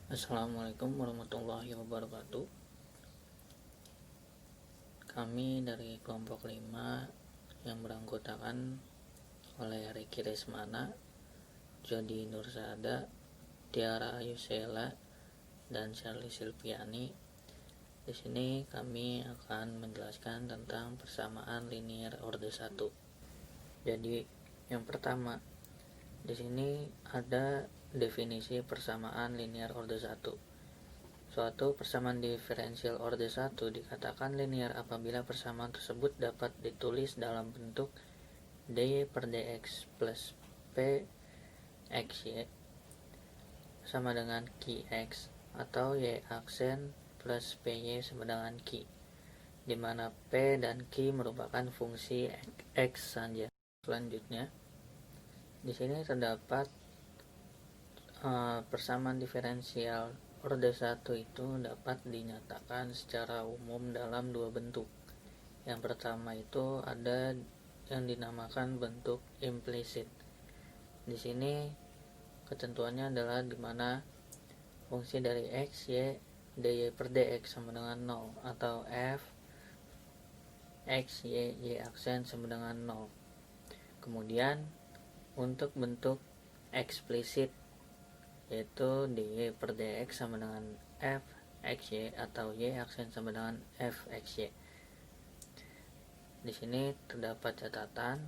Assalamualaikum warahmatullahi wabarakatuh. Kami dari kelompok 5 yang beranggotakan oleh Ricky Resmana, Jody Nursada, Tiara Yusela, dan Shirley Silviani. Di sini kami akan menjelaskan tentang persamaan linear orde 1. Jadi, yang pertama, di sini ada definisi persamaan linear orde 1. Suatu persamaan diferensial orde 1 dikatakan linear apabila persamaan tersebut dapat ditulis dalam bentuk dy per dx plus p xy sama dengan qx atau y aksen plus py sama dengan q, di mana p dan q merupakan fungsi x saja. Selanjutnya, di sini terdapat persamaan diferensial orde 1 itu dapat dinyatakan secara umum dalam dua bentuk. Yang pertama itu ada yang dinamakan bentuk implisit. Di sini ketentuannya adalah di mana fungsi dari x, y, dy per dx sama dengan 0 atau f x, y aksen sama dengan 0. Kemudian untuk bentuk eksplisit yaitu dy per dx sama dengan f xy atau y aksen sama dengan f xy. Di sini terdapat catatan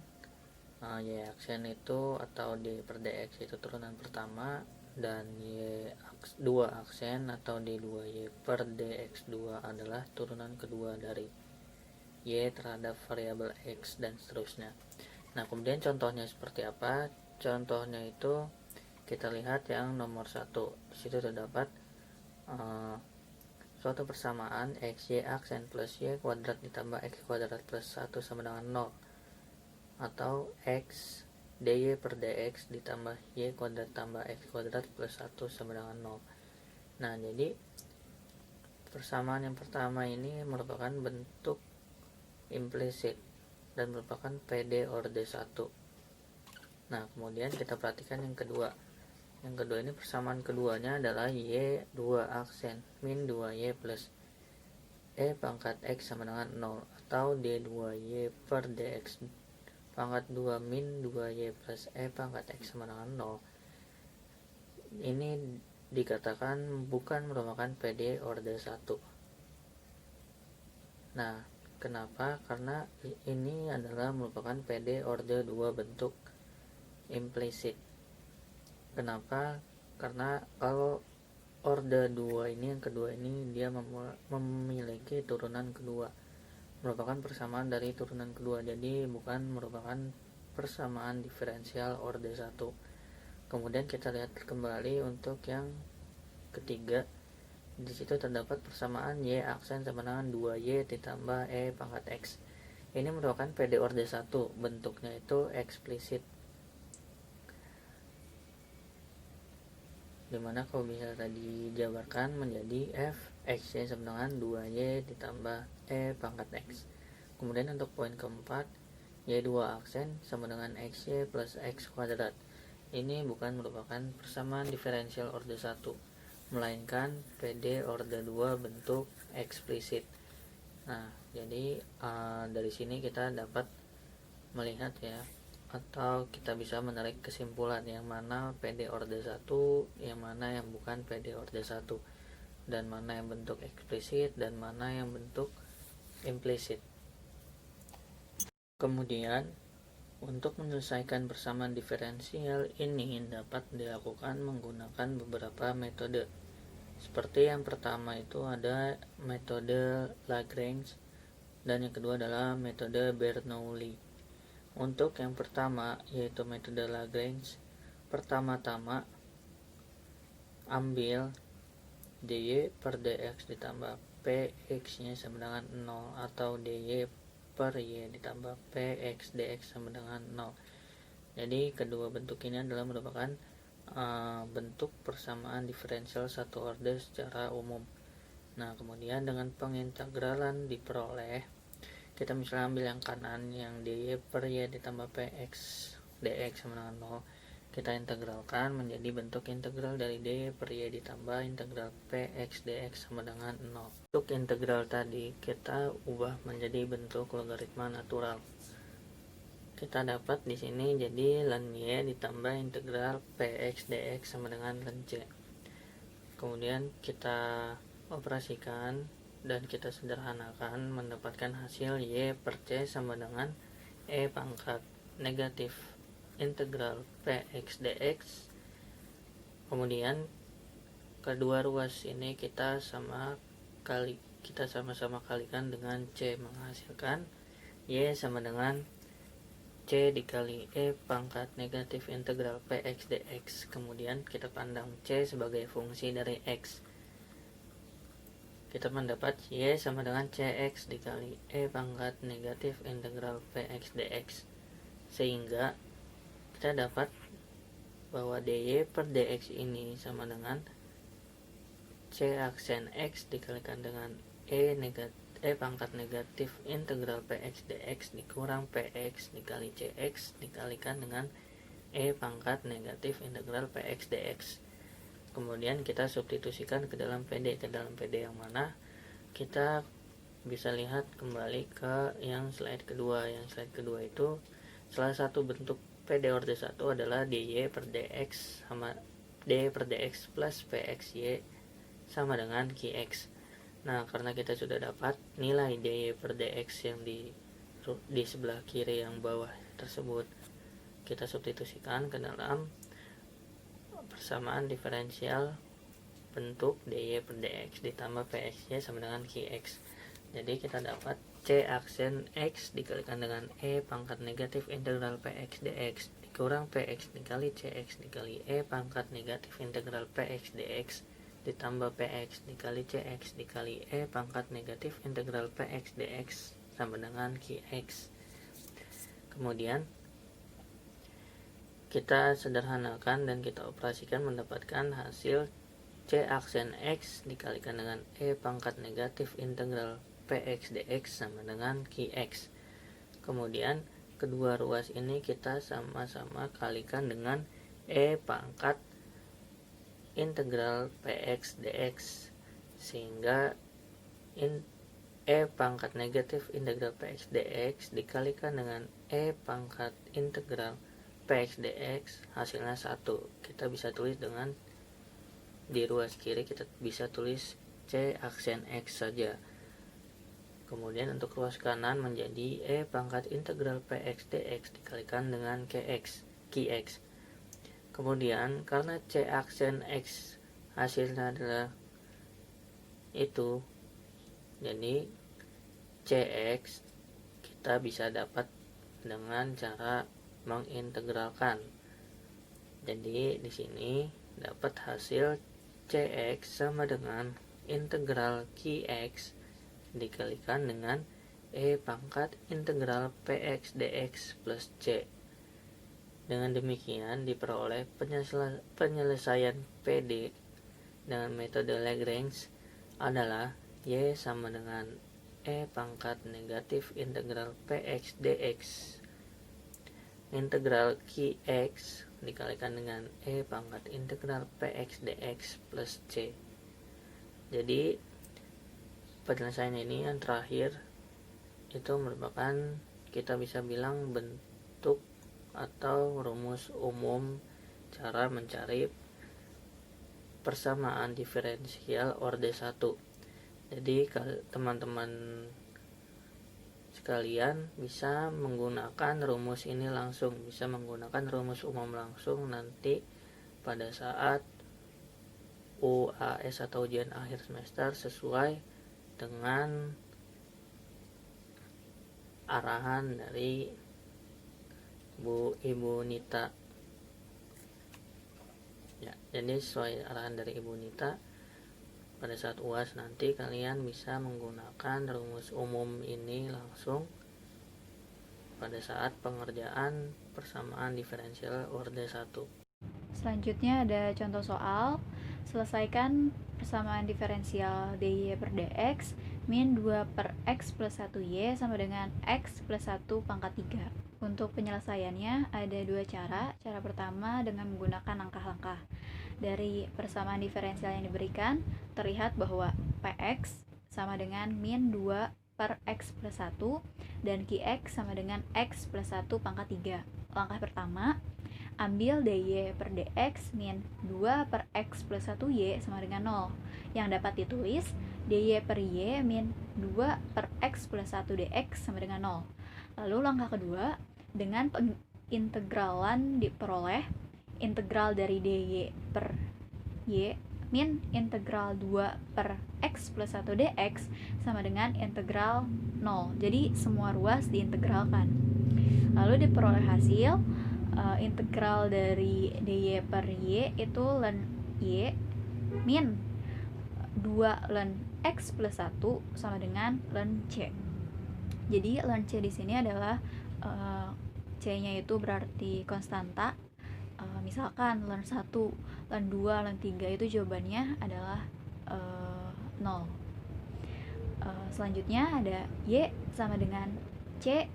y aksen itu atau dy per dx itu turunan pertama, dan y2 aksen atau d2y per dx2 adalah turunan kedua dari y terhadap variabel x dan seterusnya. Nah, kemudian contohnya seperti apa? Contohnya itu kita lihat yang nomor 1. Di situ terdapat suatu persamaan x y aksen plus y kuadrat ditambah x kuadrat plus 1 sama dengan 0, atau x dy per dx ditambah y kuadrat tambah x kuadrat plus 1 sama dengan 0. Nah, jadi persamaan yang pertama ini merupakan bentuk implisit dan merupakan PD orde 1. Nah, kemudian kita perhatikan yang kedua. Yang kedua ini persamaan keduanya adalah y2 aksen min 2y plus e pangkat x sama dengan 0 atau d2y per dx pangkat 2 min 2y plus e pangkat x sama dengan 0. Ini dikatakan bukan merupakan PD orde 1. Nah, kenapa? Karena ini adalah merupakan PD orde 2 bentuk implisit. Kenapa? Karena kalau orde 2 ini, yang kedua ini, dia memiliki turunan kedua, merupakan persamaan dari turunan kedua, jadi bukan merupakan persamaan diferensial orde 1. Kemudian kita lihat kembali untuk yang ketiga. Di situ terdapat persamaan y aksen sama dengan 2y ditambah e pangkat x. Ini merupakan PD orde 1, bentuknya itu eksplisit, dimana kalau bisa tadi dijabarkan menjadi f x y sama dengan 2y ditambah e pangkat x. Kemudian untuk poin keempat, y2 aksen sama dengan xy plus x kuadrat. Ini bukan merupakan persamaan diferensial orde 1, melainkan PD orde 2 bentuk eksplisit. Nah, jadi dari sini kita dapat melihat ya, atau kita bisa menarik kesimpulan yang mana PD orde 1, yang mana yang bukan PD orde 1, dan mana yang bentuk eksplisit dan mana yang bentuk implisit. Kemudian untuk menyelesaikan persamaan diferensial ini dapat dilakukan menggunakan beberapa metode. Seperti yang pertama itu ada metode Lagrange, dan yang kedua adalah metode Bernoulli. Untuk yang pertama yaitu metode Lagrange, pertama-tama ambil dy per dx ditambah px nya sama dengan 0 atau dy per y ditambah px dx sama dengan 0. Jadi kedua bentuk ini adalah merupakan bentuk persamaan diferensial satu orde secara umum. Nah, kemudian dengan pengintegralan diperoleh, kita misalnya ambil yang kanan yang dy per y ditambah px dx sama dengan 0, kita integralkan menjadi bentuk integral dari D per Y ditambah integral Px dx sama dengan 0. Untuk integral tadi kita ubah menjadi bentuk logaritma natural. Kita dapat di sini jadi ln Y ditambah integral Px dx sama dengan ln C. Kemudian kita operasikan dan kita sederhanakan mendapatkan hasil Y per C sama dengan E pangkat negatif integral Px dx. Kemudian kedua ruas ini kita sama-sama kalikan dengan C, menghasilkan Y sama dengan C dikali E pangkat negatif integral Px dx. Kemudian kita pandang C sebagai fungsi dari X. Kita mendapat Y sama dengan Cx dikali E pangkat negatif integral Px dx. Sehingga kita dapat bahwa dy per dx ini sama dengan C aksen X dikalikan dengan E pangkat negatif integral Px dx dikurang Px dikali Cx dikalikan dengan E pangkat negatif integral Px dx. Kemudian kita substitusikan ke dalam PD yang mana kita bisa lihat kembali ke yang slide kedua. Yang slide kedua itu salah satu bentuk PD orde 1 adalah dy per dx sama d per dx plus pxy sama dengan qx. Nah, karena kita sudah dapat nilai dy per dx yang di sebelah kiri yang bawah tersebut, kita substitusikan ke dalam persamaan diferensial bentuk dy per dx ditambah pxy sama dengan qx. Jadi kita dapat C aksen X dikalikan dengan E pangkat negatif integral Px dx dikurang Px dikali Cx dikali E pangkat negatif integral Px dx ditambah Px dikali Cx dikali E pangkat negatif integral Px dx sama dengan Qx. Kemudian kita sederhanakan dan kita operasikan mendapatkan hasil C aksen X dikalikan dengan E pangkat negatif integral Px dx sama dengan Qx. Kemudian kedua ruas ini kita sama-sama kalikan dengan E pangkat integral Px dx, sehingga E pangkat negatif integral Px dx dikalikan dengan E pangkat integral Px dx hasilnya 1. Kita bisa tulis dengan di ruas kiri kita bisa tulis C aksen X saja. Kemudian untuk ruas kanan menjadi E pangkat integral Px dx dikalikan dengan Qx. Kemudian karena C aksen X hasilnya adalah itu, jadi Cx kita bisa dapat dengan cara mengintegralkan. Jadi di sini dapat hasil Cx sama dengan integral Qx dikalikan dengan E pangkat integral Px dx plus C. Dengan demikian diperoleh penyelesaian PD dengan metode Lagrange adalah Y sama dengan E pangkat negatif integral Px dx integral Qx dikalikan dengan E pangkat integral Px dx plus C. Jadi penyelesaian ini yang terakhir itu merupakan kita bisa bilang bentuk atau rumus umum cara mencari persamaan diferensial orde 1. Jadi teman-teman sekalian bisa menggunakan rumus ini langsung, bisa menggunakan rumus umum langsung nanti pada saat UAS atau ujian akhir semester sesuai dengan arahan dari Ibu Nita. Ya, jadi sesuai arahan dari Ibu Nita pada saat UAS nanti kalian bisa menggunakan rumus umum ini langsung pada saat pengerjaan persamaan diferensial orde 1. Selanjutnya ada contoh soal. Selesaikan persamaan diferensial dy per dx min 2 per X plus 1Y sama dengan X plus 1 pangkat 3. Untuk penyelesaiannya ada dua cara. Cara pertama dengan menggunakan langkah-langkah. Dari persamaan diferensial yang diberikan, terlihat bahwa Px sama dengan min 2 per X plus 1 dan Qx sama dengan X plus 1 pangkat 3. Langkah pertama, ambil dy per dx min 2 per x plus 1y sama dengan 0, yang dapat ditulis dy per y min 2 per x plus 1 dx sama dengan 0. Lalu langkah kedua, dengan integralan diperoleh integral dari dy per y min integral 2 per x plus 1 dx sama dengan integral 0. Jadi semua ruas diintegralkan. Lalu diperoleh hasil integral dari dy per y itu ln y min 2 ln x plus 1 sama dengan ln c. Jadi ln c di sini adalah c-nya itu berarti konstanta. Misalkan ln 1, ln 2, ln 3 itu jawabannya adalah 0. Selanjutnya ada y sama dengan c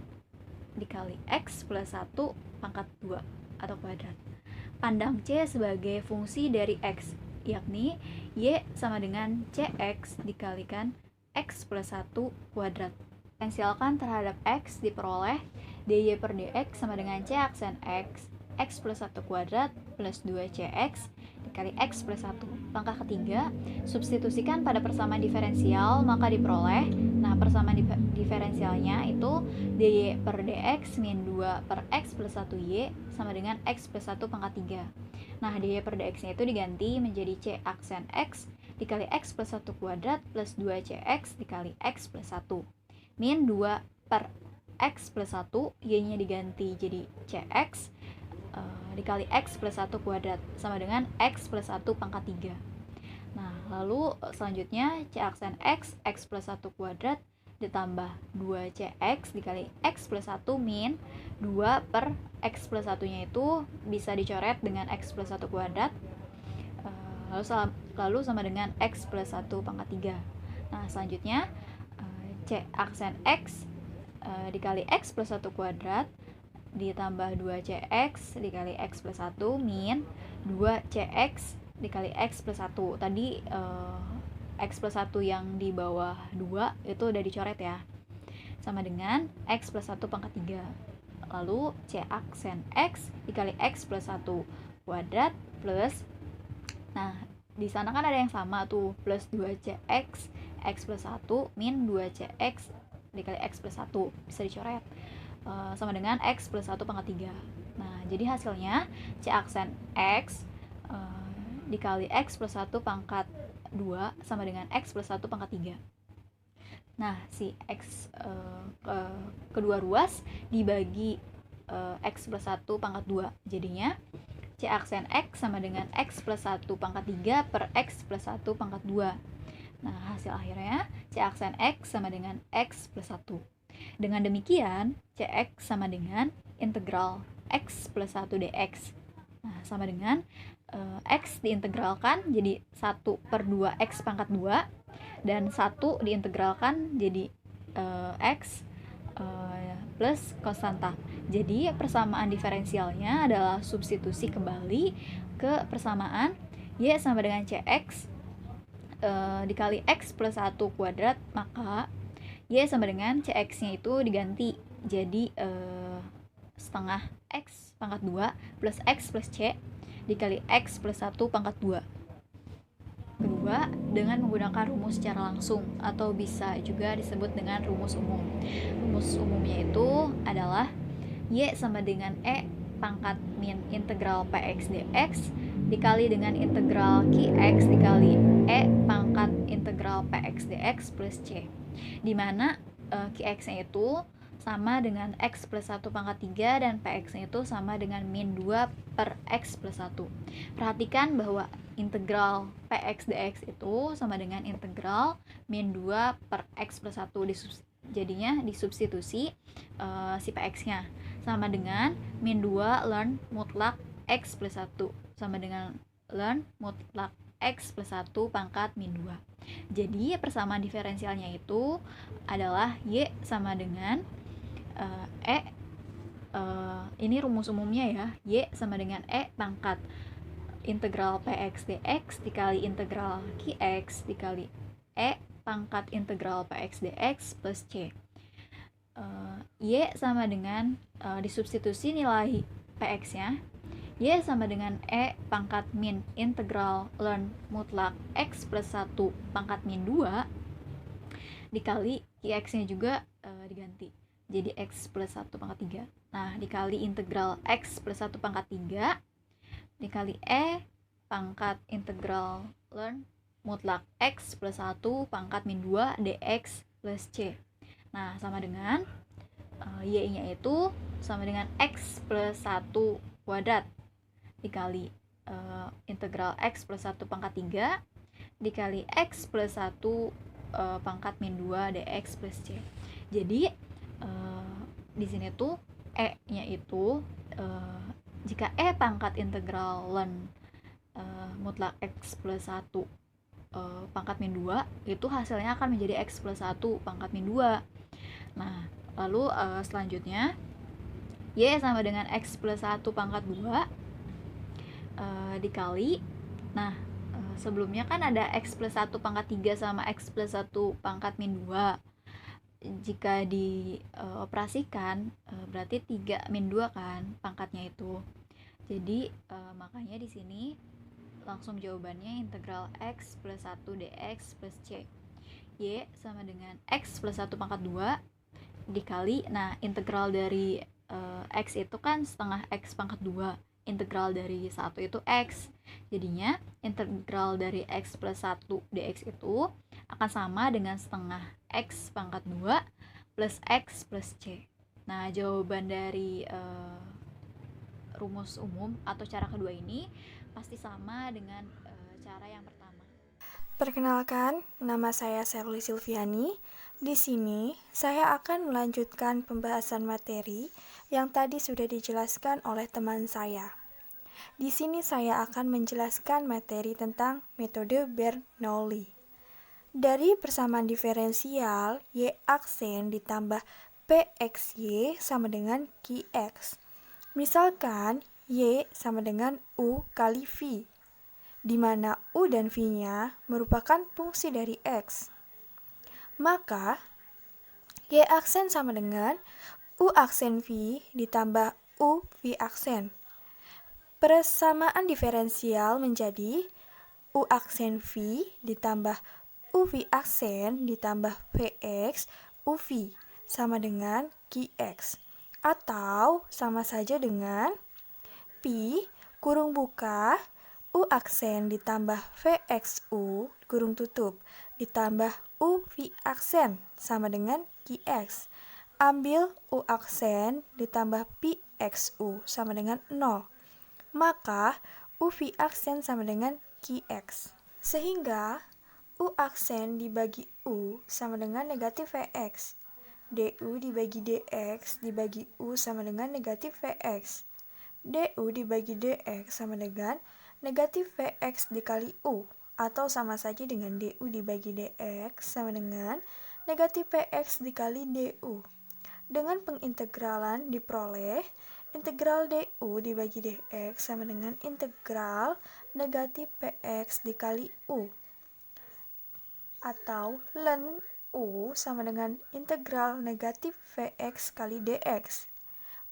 dikali x plus 1 pangkat 2 atau kuadrat. Pandang c sebagai fungsi dari x, yakni y sama dengan cx dikalikan x plus 1 kuadrat. Diferensialkan terhadap x diperoleh dy per dx sama dengan c aksen x plus 1 kuadrat plus 2cx dikali x plus 1. Langkah ketiga, substitusikan pada persamaan diferensial, maka diperoleh, nah persamaan diferensialnya itu dy per dx min 2 per x plus 1y sama dengan x plus 1 pangkat 3. Nah dy per dx nya itu diganti menjadi c aksen x dikali x plus 1 kuadrat plus 2cx dikali x plus 1 min 2 per x plus 1, y nya diganti jadi cx dikali x plus 1 kuadrat sama dengan x plus 1 pangkat 3. Nah, lalu selanjutnya c aksen x plus 1 kuadrat ditambah 2cx dikali x plus 1 min 2 per x plus 1 nya itu bisa dicoret dengan x plus 1 kuadrat lalu sama dengan x plus 1 pangkat 3. Nah, selanjutnya c aksen x dikali x plus 1 kuadrat ditambah 2cx dikali x plus 1 min 2cx dikali x plus 1. Tadi x plus 1 yang di bawah 2 itu udah dicoret ya, sama dengan x plus 1 pangkat 3. Lalu c aksen x dikali x plus 1 kuadrat plus, nah di sana kan ada yang sama tuh, plus 2cx x plus 1 min 2cx dikali x plus 1 bisa dicoret sama dengan x plus 1 pangkat 3. Nah, jadi hasilnya c aksen x dikali x plus 1 pangkat 2 sama dengan x plus 1 pangkat 3. Nah, si x kedua ruas dibagi x plus 1 pangkat 2. Jadinya c aksen x sama dengan x plus 1 pangkat 3 per x plus 1 pangkat 2. Nah, hasil akhirnya c aksen x sama dengan x plus 1. Dengan demikian, cx sama dengan integral x plus 1 dx. Nah, sama dengan x diintegralkan jadi 1 per 2x pangkat 2 dan 1 diintegralkan jadi x plus konstanta. Jadi persamaan diferensialnya adalah substitusi kembali ke persamaan y sama dengan cx dikali x plus 1 kuadrat, maka y sama dengan cx nya itu diganti jadi setengah x pangkat 2 plus x plus c dikali x plus 1 pangkat 2. Kedua, dengan menggunakan rumus secara langsung atau bisa juga disebut dengan rumus umum. Rumus umumnya itu adalah y sama dengan e pangkat min integral px dx dikali dengan integral qx dikali e pangkat integral px dx plus c, di mana qx-nya itu sama dengan x plus 1 pangkat 3 dan px-nya itu sama dengan min 2 per x plus 1. Perhatikan bahwa integral px dx itu sama dengan integral min 2 per x plus 1. Jadinya disubstitusi si px-nya sama dengan min 2 ln mutlak x plus 1 sama dengan ln mutlak X plus 1 pangkat min 2. Jadi persamaan diferensialnya itu adalah Y sama dengan ini rumus umumnya ya, Y sama dengan E pangkat integral Px dx dikali integral Qx dikali E pangkat integral Px dx plus C. Y sama dengan disubstitusi nilai Px nya, Y sama dengan E pangkat min integral ln mutlak X plus 1 pangkat min 2 dikali Qx nya juga diganti jadi X plus 1 pangkat 3. Nah, dikali integral X plus 1 pangkat 3 dikali E pangkat integral ln mutlak X plus 1 pangkat min 2 dx plus C. Nah, sama dengan Y-nya itu sama dengan X plus 1 kuadrat dikali integral X plus 1 pangkat 3 dikali X plus 1 pangkat min 2 dx plus C. Jadi di sini tuh E-nya itu jika E pangkat integral ln mutlak X plus 1 pangkat min 2 itu hasilnya akan menjadi X plus 1 pangkat min 2. Nah, lalu selanjutnya Y sama dengan X plus 1 pangkat 2 dikali, nah sebelumnya kan ada X plus 1 pangkat 3 sama X plus 1 pangkat min 2. Jika dioperasikan berarti 3 min 2 kan pangkatnya itu. Jadi makanya di sini langsung jawabannya integral X plus 1 dx plus C. Y sama dengan X plus 1 pangkat 2 dikali, nah integral dari X itu kan setengah X pangkat 2, integral dari 1 itu X, jadinya integral dari X plus 1 dx itu akan sama dengan setengah X pangkat 2 plus X plus C. Nah, jawaban dari rumus umum atau cara kedua ini pasti sama dengan cara yang pertama. Perkenalkan, nama saya Sherly Silviani. Di sini, saya akan melanjutkan pembahasan materi yang tadi sudah dijelaskan oleh teman saya. Di sini saya akan menjelaskan materi tentang metode Bernoulli. Dari persamaan diferensial, Y aksen ditambah PXY sama dengan QX. Misalkan, Y sama dengan U kali V, di mana U dan V-nya merupakan fungsi dari X. Maka, Y aksen sama dengan U aksen V ditambah U V aksen. Persamaan diferensial menjadi U aksen V ditambah U V aksen ditambah Vx U V sama dengan Qx. Atau sama saja dengan Pi kurung buka U aksen ditambah Vxu kurung tutup ditambah U V aksen sama dengan Qx. Ambil U aksen ditambah Pi Xu sama dengan 0. Maka U V aksen sama dengan Qx. Sehingga U aksen dibagi U sama dengan negatif Vx. Du dibagi dx dibagi U sama dengan negatif Vx. Du dibagi dx sama dengan negatif Vx dikali U, atau sama saja dengan du dibagi dx sama dengan negatif Vx dikali du. Dengan pengintegralan diperoleh integral du dibagi dx sama dengan integral negatif Px dikali U, atau ln U sama dengan integral negatif Vx kali dx.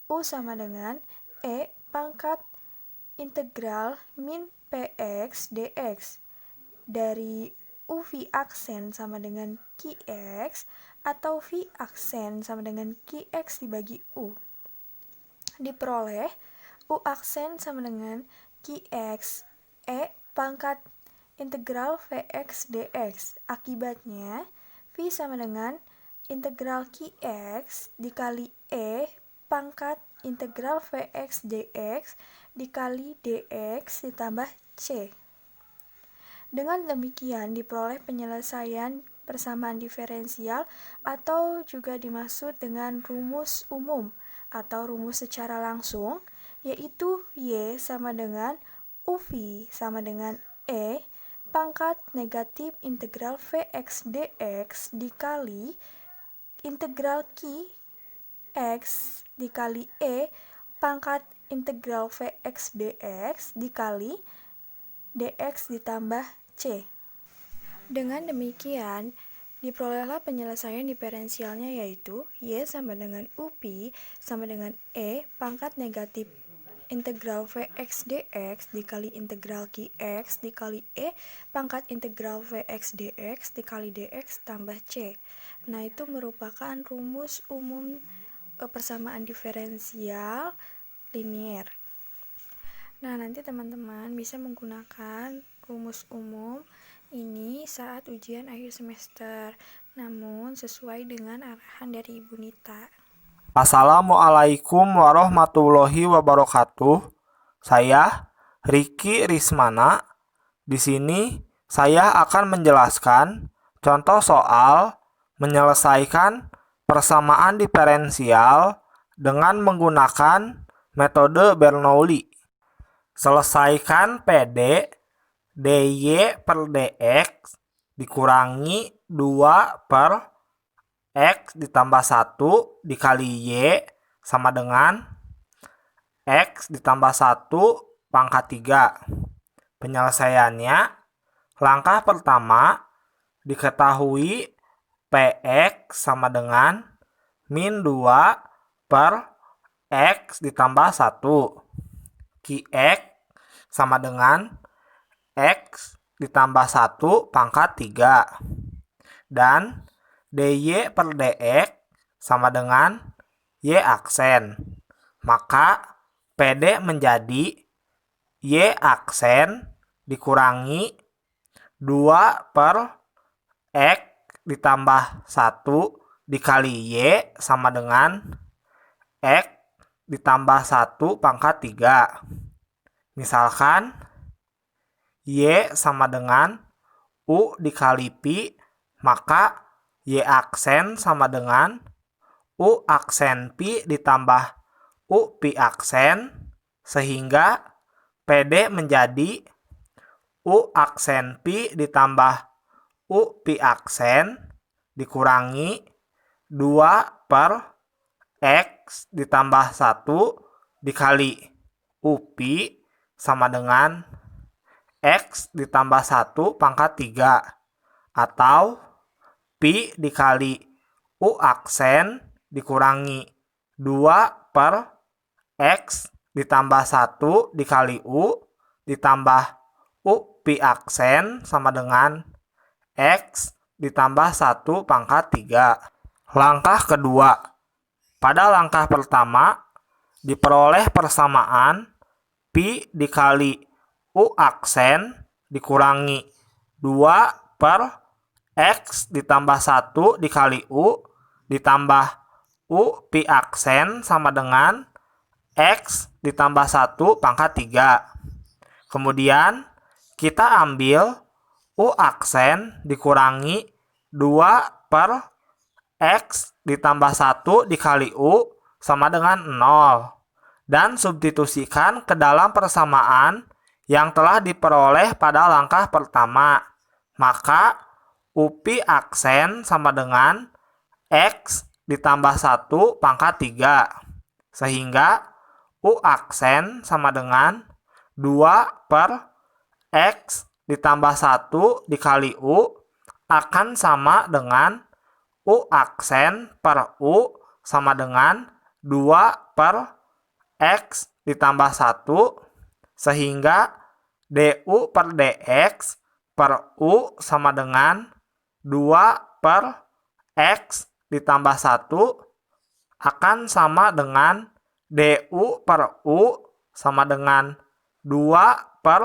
U sama dengan E pangkat integral min Px dx. Dari U V aksen sama dengan Qx, atau V aksen sama dengan Qx dibagi U. Diperoleh U aksen sama dengan Qx E pangkat integral Vx dx. Akibatnya V sama dengan integral Qx dikali E pangkat integral Vx dx dikali dx ditambah C. Dengan demikian diperoleh penyelesaian persamaan diferensial atau juga dimaksud dengan rumus umum atau rumus secara langsung, yaitu Y sama dengan UV sama dengan E pangkat negatif integral Vx dx dikali integral Q X dikali E pangkat integral Vx dx dikali dx ditambah C. Dengan demikian, diperolehlah penyelesaian diferensialnya yaitu Y sama dengan UPI sama dengan E pangkat negatif integral Vx dx dikali integral Qx dikali E pangkat integral Vx dx dikali dx tambah C. Nah, itu merupakan rumus umum persamaan diferensial linier. Nah, nanti teman-teman bisa menggunakan rumus umum ini saat ujian akhir semester, namun sesuai dengan arahan dari Ibu Nita. Assalamualaikum warahmatullahi wabarakatuh. Saya Riki Rismana. Di sini saya akan menjelaskan contoh soal menyelesaikan persamaan diferensial dengan menggunakan metode Bernoulli. Selesaikan PD dy per dx dikurangi 2 per X ditambah 1 dikali Y sama dengan X ditambah 1 pangkat 3. Penyelesaiannya, langkah pertama, diketahui PX sama dengan min 2 per X ditambah 1. QX sama dengan X ditambah 1 pangkat 3. Dan dy per dx sama dengan y aksen. Maka PD menjadi y aksen dikurangi 2 per x ditambah 1 dikali y sama dengan x ditambah 1 pangkat 3. Misalkan y sama dengan u dikali pi, maka y aksen sama dengan u aksen pi ditambah u pi aksen, sehingga PD menjadi u aksen pi ditambah u pi aksen dikurangi 2 per x ditambah 1 dikali u pi sama dengan x ditambah 1 pangkat 3, atau pi dikali u aksen dikurangi 2 per x ditambah 1 dikali u ditambah u pi aksen sama dengan x ditambah 1 pangkat 3. Langkah kedua. Pada langkah pertama, diperoleh persamaan pi dikali u aksen dikurangi 2 per X ditambah 1 dikali U ditambah U pi aksen sama dengan X ditambah 1 pangkat 3. Kemudian kita ambil U aksen dikurangi 2 per X ditambah 1 dikali U sama dengan 0. Dan substitusikan ke dalam persamaan yang telah diperoleh pada langkah pertama. Maka U pi aksen sama dengan X ditambah 1 pangkat 3. Sehingga U aksen sama dengan 2 per X ditambah 1 dikali U akan sama dengan U aksen per U sama dengan 2 per X ditambah 1, sehingga du per dx per U sama dengan 2 per X ditambah 1 akan sama dengan du per U sama dengan 2 per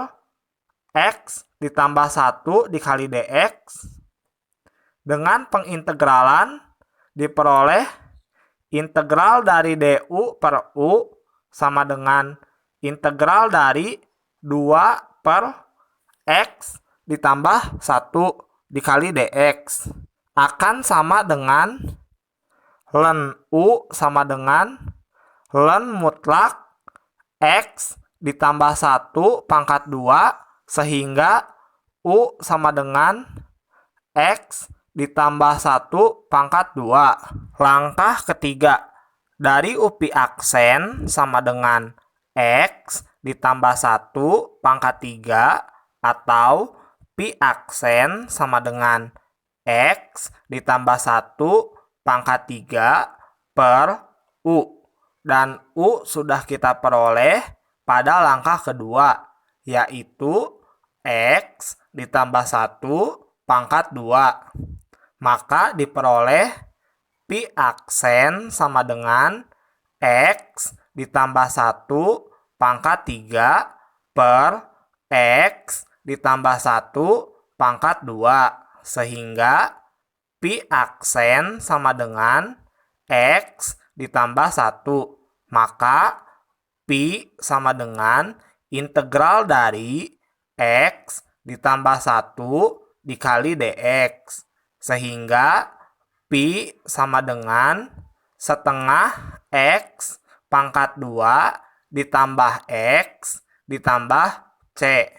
X ditambah 1 dikali dx. Dengan pengintegralan diperoleh integral dari du per U sama dengan integral dari 2 per X ditambah 1 dikali dx akan sama dengan ln U sama dengan ln mutlak X ditambah 1 pangkat 2, sehingga U sama dengan X ditambah 1 pangkat 2. Langkah ketiga, dari U pi aksen sama dengan X ditambah 1 pangkat 3 atau pi aksen sama dengan X ditambah 1 pangkat 3 per U. Dan U sudah kita peroleh pada langkah kedua, yaitu X ditambah 1 pangkat 2. Maka diperoleh pi aksen sama dengan X ditambah 1 pangkat 3 per X ditambah 1 pangkat 2. Sehingga pi aksen sama dengan X ditambah 1. Maka pi sama dengan integral dari X ditambah 1 dikali dx. Sehingga pi sama dengan setengah X pangkat 2 ditambah X ditambah C.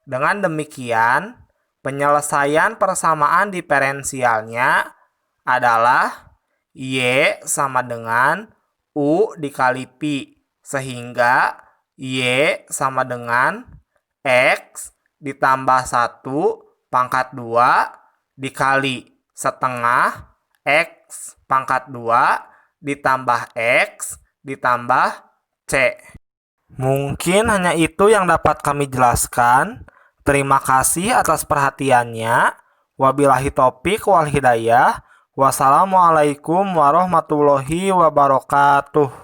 Dengan demikian, penyelesaian persamaan diferensialnya adalah Y sama dengan U dikali pi. Sehingga Y sama dengan X ditambah 1 pangkat 2 dikali setengah X pangkat 2 ditambah X ditambah C. Mungkin hanya itu yang dapat kami jelaskan. Terima kasih atas perhatiannya. Wabillahi taufiq wal hidayah. Wassalamualaikum warahmatullahi wabarakatuh.